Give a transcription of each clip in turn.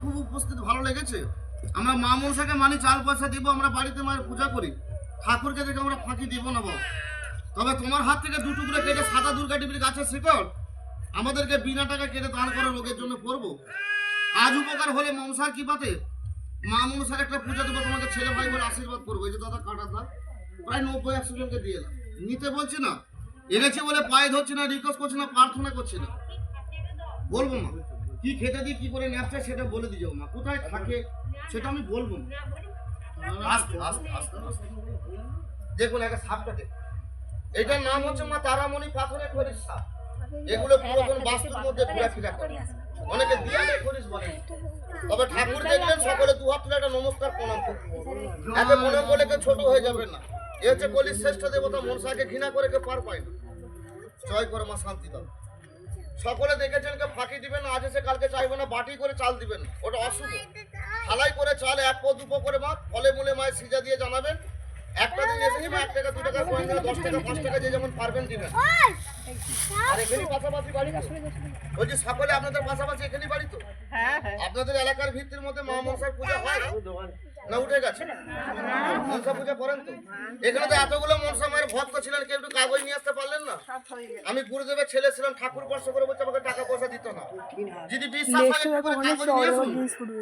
খুব উপস্থিত ভালো লেগেছে। আমরা মা মনসাকে মানি, চাল পয়সা দিব, আমরা বাড়িতে মায়ের পূজা করি, ঠাকুরকে দেখে আমরা ফাঁকি দিব না বাবা। তবে তোমার হাত থেকে দু টুকরো কেটে সাদা দুর্গা টিভির গাছের শিকড় আমাদেরকে বিনা টাকা কেটে দান করে রোগের জন্য করবো। আজ উপকার হলে মনসার কি পাতে মা মনসার একটা পূজা দেবো, তোমাকে ছেলে ভাই বলে আশীর্বাদ করবো। এই যে দাদা কাটার দাম প্রায় 90-100 জনকে দিয়ে এলাম, নিতে বলছি না, এনেছি বলে পায়ে ধরছি না, রিকোয়েস্ট করছি না, প্রার্থনা করছি না। বলবো মা কি খেতে দিয়ে কি করে নেপছে সেটা বলে দিয়ে যাও মা, কোথায় থাকে সেটা আমি বলবো না। আস্তে আস্তে আস্তে আস্তে দেখুন একটা সাপটা দেখুন, এটার নাম হচ্ছে মা তারামণি পাথরের খরিশ সাপ। এগুলো পুরাতন বাস্তুর মধ্যে ঘোরাফেরা করে, অনেকে দিয়ালে খরিশ বলে। তবে ঠাকুর দেখলেন সকলে দু হাত তুলে একটা নমস্কার প্রণাম করবে, একে প্রণাম বলে কেউ ছোট হয়ে যাবে না। এ হচ্ছে কলির শ্রেষ্ঠ দেবতা, মনসাকে ঘৃণা করে কেউ পার পায় না। জয় করে মা শান্তি দাও। সকলে দেখেছেন কেউ ফাঁকি দিবেন না, আজ এসে কালকে চাইবে না, বাটি করে চাল দিবেন, ওটা অশুভ। থালাই করে চাল 1 পো 2 পো করে মা ফলে মূলে মায়ের সিজা দিয়ে জানাবেন। একটা দিন এসে মা 1 টাকা 2 টাকা কয়েন 10 টাকা 5 টাকা যে যেমন পারবেন দিবেন। আর এখানেই পাশাপাশি বাড়ি তো? বলছি সকলে আপনাদের পাশাপাশি এখানেই বাড়ি তো? আপনাদের এলাকার ভিত্তির মধ্যে মা মনসার পূজা হয় না উঠে গেছে? মনসা পূজা করেন তো? এখানে তো এতগুলো মনসা মায়ের ভক্ত ছিলেন, কেউ একটু কাগজ নিয়ে আসতে পারলেন না? আমি গুরুদেবের ছেলে ছিলাম, ঠাকুর বর্ষ করে বলছে আমাকে টাকা পয়সা দিত না। যদি বিশ্বাস হয় একটু করে কাগজ নিয়ে আসুন,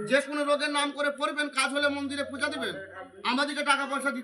যে কোনো রোগের নাম করে পড়বেন, কাজ হলে মন্দিরে পূজা দিবেন, আমাদেরকে টাকা পয়সা দিতে